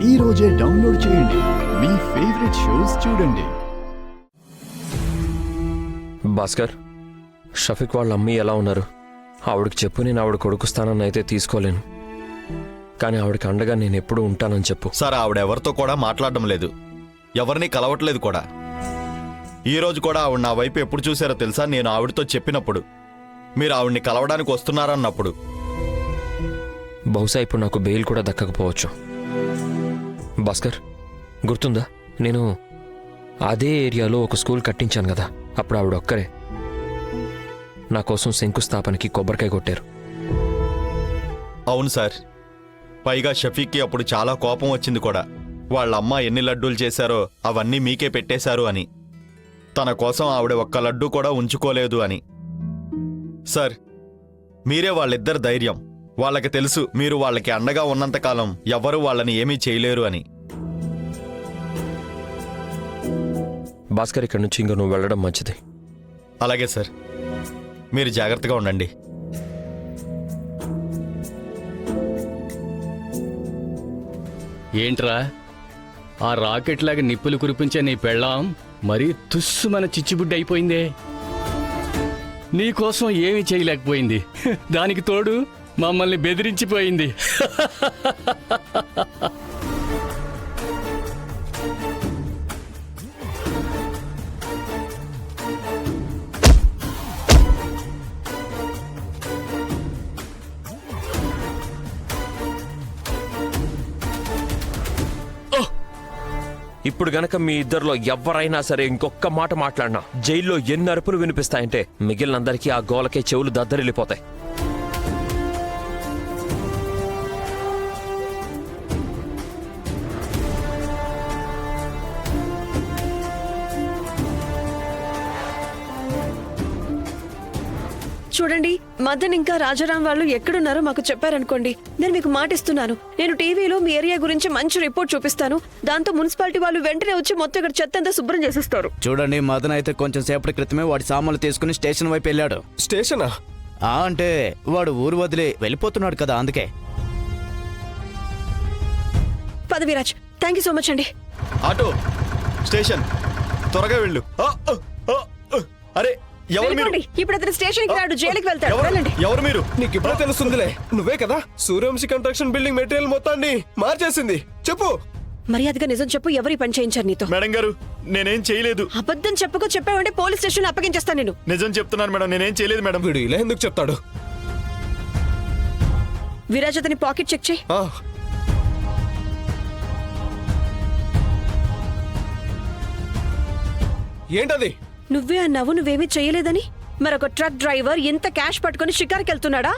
ఈ రోజే డౌన్లోడ్ చేయండి. మీ ఫేవరెట్ షోస్ చూడండి. భాస్కర్, షఫీక్ వాళ్ళ అమ్మ ఎలా ఉన్నారు? ఆవిడకి చెప్పు, నేను ఆవిడ కొడుకు స్థానాన్ని అయితే తీసుకోలేను, కానీ ఆవిడకి అండగా నేను ఎప్పుడూ ఉంటానని చెప్పు. సార్, ఆవిడ ఎవరితో కూడా మాట్లాడడం లేదు, ఎవరిని కలవట్లేదు కూడా. ఈ రోజు కూడా ఆవిడ నా వైపు ఎప్పుడు చూశారో తెలుసా? నేను ఆవిడతో చెప్పినప్పుడు, మీరు ఆవిడ్ని కలవడానికి వస్తున్నారన్నప్పుడు. బహుశా ఇప్పుడు నాకు బెయిల్ కూడా దక్కకపోవచ్చు. భాస్కర్, గుర్తుందా, నేను అదే ఏరియాలో ఒక స్కూల్ కట్టించాను కదా, అప్పుడు ఆవిడ ఒక్కరే నా కోసం శంకుస్థాపనకి కొబ్బరికాయ కొట్టారు. అవును సార్, పైగా షఫీక్కి అప్పుడు చాలా కోపం వచ్చింది కూడా. వాళ్ళ అమ్మ ఎన్ని లడ్డూలు చేశారో అవన్నీ మీకే పెట్టేశారు అని, తన కోసం ఆవిడ ఒక్క లడ్డూ కూడా ఉంచుకోలేదు అని. సార్, మీరే వాళ్ళిద్దరు ధైర్యం. వాళ్ళకి తెలుసు మీరు వాళ్ళకి అండగా ఉన్నంతకాలం ఎవ్వరూ వాళ్ళని ఏమీ చేయలేరు అని. భాస్కర్, ఇక్కడి నుంచి ఇంక నువ్వు వెళ్ళడం మంచిది. అలాగే సార్, మీరు జాగ్రత్తగా ఉండండి. ఏంట్రా, ఆ రాకెట్ లాగా నిప్పులు కురిపించే నీ పెళ్ళాం మరీ తుస్సు మన చిచ్చుబుడ్డి అయిపోయిందే. నీకోసం ఏమీ చేయలేకపోయింది, దానికి తోడు మమ్మల్ని బెదిరించిపోయింది. ఇప్పుడు గనక మీ ఇద్దరిలో ఎవరైనా సరే ఇంకొక్క మాట మాట్లాడినా జైల్లో ఎన్ని అరుపులు వినిపిస్తాయంటే మిగిలినందరికీ ఆ గోలకే చెవులు దద్దరిల్లిపోతాయి. చూడండి, మదన్ ఇంకా రాజారాం వాళ్ళు ఎక్కడున్నారో మాకు చెప్పారనుకోండి, నేను మీకు మాటిస్తున్నాను, నేను టీవీలో మీ ఏరియా గురించి మంచి రిపోర్ట్ చూపిస్తాను. దాంతో మున్సిపాలిటీ వాళ్ళు వెంటనే వచ్చి మొత్తం ఇక్కడ చెత్త అంతా శుభ్రం చేసేస్తారు. చూడండి, మదన్ అయితే కొంచెం సేపటి క్రితమే వాడి సామాన్లు తీసుకుని స్టేషన్ వైపు వెళ్ళాడు. స్టేషనా? అంటే వాడు ఊరు వదిలి వెళ్ళిపోతున్నాడు కదా, అందుకే. పదవిరాజ్, థ్యాంక్ యూ సో మచ్ అండి. ఆటో స్టేషన్, త్వరగా వెళ్ళు. అరే, ఎవరు మీరు? ఇప్పుడు అతను స్టేషన్ కి రాడు, జైలుకి వెళ్తాడు. వెళ్ళండి. ఎవరు మీరు? నీకు ఇప్పుడే తెలుస్తుందిలే. నువ్వే కదా సూర్యవంశీ కన్స్ట్రక్షన్ బిల్డింగ్ మెటీరియల్ మొత్తాన్ని మార్చేసింది. చెప్పు, మర్యాదగా నిజం చెప్పు, ఎవరి పని చేయించారు నీతో? మేడం గారు, నేనేం చేయలేదు. అబద్ధం చెప్పావంటే పోలీస్ స్టేషన్ లో అప్పగించేస్తాను నేను. నిజం చెప్తున్నాను మేడం, నేనేం చేయలేదు మేడం. వీడు ఇలా ఎందుకు చెప్తాడు? విరాజ్, అతని పాకెట్ చెక్ చేయి. ఏంటది? నువ్వే అన్నావు నువ్వేమీ చేయలేదని. మరొక ట్రక్ డ్రైవర్ ఇంత క్యాష్ పట్టుకుని షికార్కి వెళ్తున్నాడా?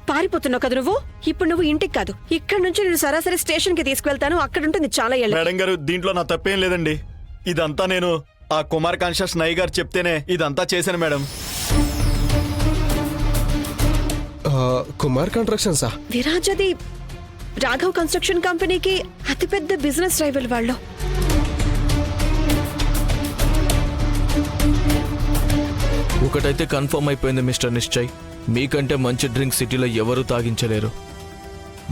పారిపోతున్నావు కదా నువ్వు. ఇప్పుడు నువ్వు ఇంటికి కాదు, ఇక్కడ నుంచి నేను సరాసరి స్టేషన్ కి తీసుకువెళ్తాను. అక్కడ ఉంటుంది చాలా ఏళ్ళు. మేడం గారు, దీంట్లో నా తప్పేం లేదండి. ఇదంతా నేను ఆ కుమార్ కాన్షియస్ నయ్య గారు చెప్తేనే ఇదంతా చేశాను మేడం. కుమార్ కన్స్ట్రక్షన్సా? విరాజ్, అది రాఘవ్ కన్స్ట్రక్షన్ కంపెనీకి అతిపెద్ద బిజినెస్ రైవల్ వాళ్ళు. ఒకటైతే కన్ఫర్మ్ అయిపోయింది మిస్టర్ నిశ్చయ్, మీకంటే మంచి డ్రింక్ సిటీలో ఎవరూ తాగించలేరు.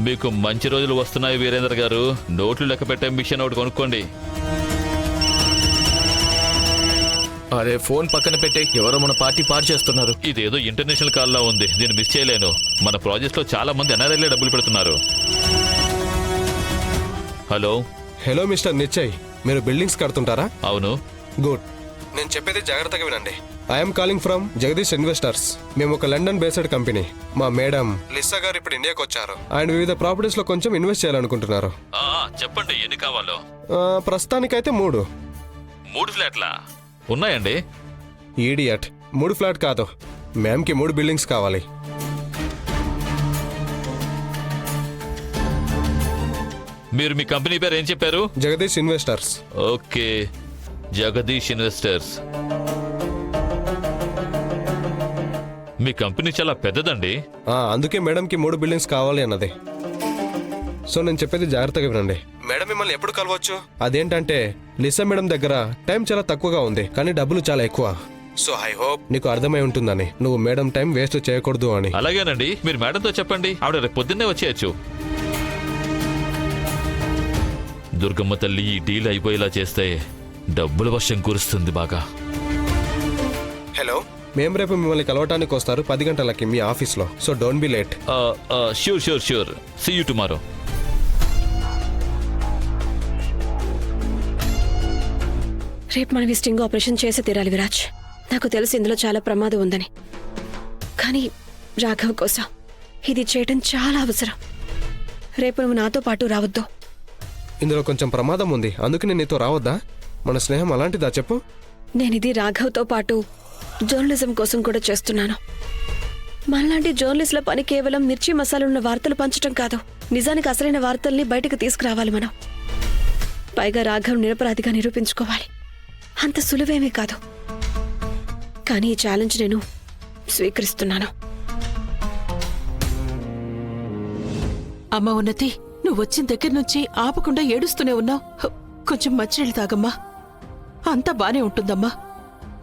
మీకు మంచి రోజులు వస్తున్నాయి వీరేంద్ర గారు. నోట్లు లెక్క పెట్టే మిషన్ ఒకటి కొనుక్కోండి. అరే, ఫోన్ పక్కన పెట్టే, ఎవరో మన పార్టీ పాడు చేస్తున్నారు. ఇదేదో ఇంటర్నేషనల్ కాల్ లా ఉంది, దీన్ని మిస్ చేయలేను. మన ప్రాజెక్ట్ లో చాలా మంది ఎన్ఆర్ఐలే డబ్బులు పెడుతున్నారు. హలో. హలో మిస్టర్ నిశ్చయ్, మీరు బిల్డింగ్స్ కడుతుంటారా? అవును. గుడ్, నేను చెప్పేది జాగ్రత్తగా వినండి. I'm calling from Jagadish investors. మేము ఒక లండన్ బేస్డ్ కంపెనీ. మా మేడం లిసా గారు ఇప్పుడు ఇండియాకి వచ్చారు. ఆయన వివిధ ప్రాపర్టీస్ లో కొంచెం ఇన్వెస్ట్ చేయాలనుకుంటున్నారు. చెప్పండి, ఎన్ని కావాలో? ప్రస్తుతానికైతే 3 ఫ్లాట్లా ఉన్నాయండి? ఈడియట్, 3 ఫ్లాట్ కాదు, మ్యామ్కి 3 బిల్డింగ్స్ కావాలి. మీరు మీ కంపెనీ పేరు ఏం చెప్పారు? Jagdish investors. Okay, Jagdish investors. మీ కంపెనీ చాలా పెద్దదండి. అందుకే మేడంకి 3 బిల్డింగ్స్ కావాలి అన్నది. సో నేను చెప్పేది జాగ్రత్తగా వినండి. మేడం మిమ్మల్ని ఎప్పుడు కలవచ్చు? అదేంటంటే లిసా మేడం దగ్గర టైం చాలా తక్కువగా ఉంది, కానీ డబ్బులు చాలా ఎక్కువ. సో ఐ హోప్ నీకు అర్థమై ఉంటుందని, నువ్వు మేడం టైం వేస్ట్ చేయకూడదు అని. అలాగేనండి, మీరు మేడంతో చెప్పండి, ఆవిడ రేపు పొద్దున్నే వచ్చేయచ్చు. దుర్గమ్మ తల్లి ఈ డీల్ అయిపోయేలా చేస్తే డబ్బుల వర్షం కురుస్తుంది బాగా. హలో, మేము రేపు మిమ్మల్ని కలవటానికి వస్తారు 10 గంటలకి మీ ఆఫీస్లో. So don't be late. Sure see you tomorrow. రేపు మనం ఈ స్టింగ్ ఆపరేషన్ చేసి తీరాలి విరాజ్. నాకు తెలుసు ఇందులో చాలా ప్రమాదం ఉందని, కానీ రాఘవ్ కోసం ఇది చేయటం చాలా అవసరం. రేపు నువ్వు నాతో పాటు రావద్దు. ఇందులో కొంచెం ప్రమాదం ఉంది, అందుకు నేను నీతో రావద్దా? మన స్నేహం అలాంటిదా చెప్పు? నేనిది రాఘవ్తో పాటు జర్నలిజం కోసం కూడా చేస్తున్నాను. మనలాంటి జర్నలిస్టుల పని కేవలం మిర్చి మసాలున్న వార్తలు పంచటం కాదు, నిజానికి అసలైన వార్తల్ని బయటకు తీసుకురావాలి మనం. పైగా రాఘవ్ నిరపరాధిగా నిరూపించుకోవాలి. అంత సులువేమీ కాదు, కానీ ఈ ఛాలెంజ్ నేను స్వీకరిస్తున్నాను. అమ్మ ఉన్నతి, నువ్వు వచ్చిన దగ్గర నుంచి ఆపకుండా ఏడుస్తూనే ఉన్నావు. కొంచెం మంచినీళ్ళు తాగమ్మా, అంతా బానే ఉంటుందమ్మా.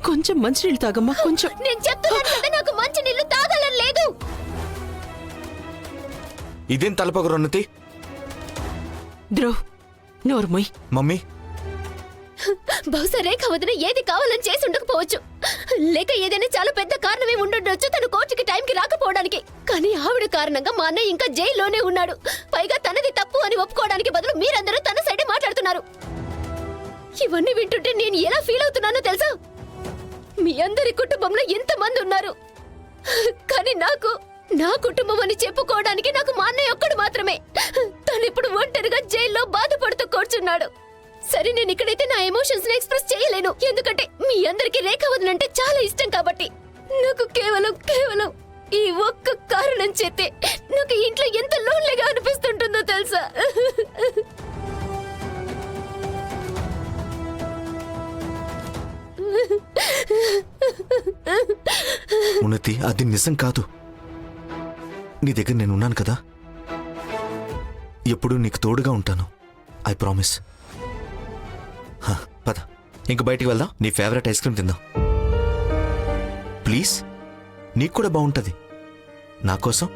కొంచెం మంచినీళ్ళు తాగమ్మా, కొంచెం. నేను చెప్తున్నాను కదా, నాకు మంచి నీళ్లు తాగాలని లేదు. ఇదేం తలపొగరున్నతి? ధ్రువ్, నోరు మొయ్. మమ్మీ, బహుశా రేఖ వదిన ఏది కావాలని చేసి ఉండకపోవచ్చు, లేక ఏదైనా చాలా పెద్ద కారణమే ఉండుండొచ్చు తను కోర్టుకి టైంకి రాకపోవడానికి. కానీ ఆవిడ కారణంగా మా అన్నయ్య ఇంకా జైల్లోనే ఉన్నాడు. పైగా తనది తప్పు అని ఒప్పుకోవడానికి బదులు మీరందరూ తన సైడే మాట్లాడుతున్నారు. ఇవన్నీ వింటుంటే నేను ఎలా ఫీల్ అవుతున్నానో తెలుసా? మీ అందరి కుటుంబంలో ఎంతమంది ఉన్నారు, కానీ నాకు నా కుటుంబం అని చెప్పుకోవడానికి నాకు మా అన్నయ్య ఒక్కడు మాత్రమే. తను ఇప్పుడు ఒంటరిగా జైల్లో బాధపడుతూ కూర్చున్నాడు. సరే, నేను ఇక్కడైతే నా ఎమోషన్స్ ని ఎక్స్ప్రెస్ చేయలేను, ఎందుకంటే మీ అందరికీ రేఖ వదినంటే చాలా ఇష్టం కాబట్టి. నాకు కేవలం ఈ ఒక్క కారణం చేతే నాకు ఇంట్లో ఎంత లోన్లీగా అనిపిస్తుంటుందో తెలుసా? ఉన్నతి, అది నిజం కాదు. నీ దగ్గర నేను ఉన్నాను కదా, ఎప్పుడూ నీకు తోడుగా ఉంటాను. I promise. పద, ఇంక బయటికి వెళ్దాం. నీ ఫేవరెట్ ఐస్ క్రీమ్ తిందాం ప్లీజ్. నీకు కూడా బాగుంటది నా కోసం.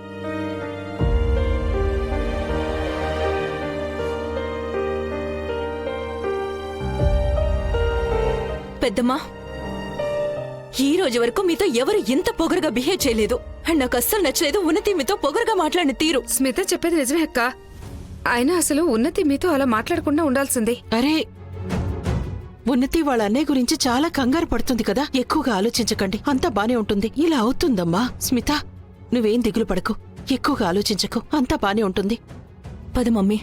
పెద్దమ్మా, ఈ రోజు వరకు మీతో ఎవరు ఇంత పొగరుగా బిహేవ్ చేయలేదు. అండ్ నాకు అస్సలు నచ్చలేదు ఉన్నతి మీతో పొగరుగా మాట్లాడిన తీరు. స్మిత చెప్పేది నిజమే అక్క. అయినా అసలు ఉన్నతి మీతో అలా మాట్లాడకుండా ఉండాల్సిందే. అరే, ఉన్నతి వాళ్ళ అన్నయ్య గురించి చాలా కంగారు పడుతుంది కదా, ఎక్కువగా ఆలోచించకండి, అంతా బానే ఉంటుంది. ఇలా అవుతుందమ్మా. స్మిత, నువ్వేం దిగులు పడకు, ఎక్కువగా ఆలోచించకు, అంతా బానే ఉంటుంది. పద మమ్మీ.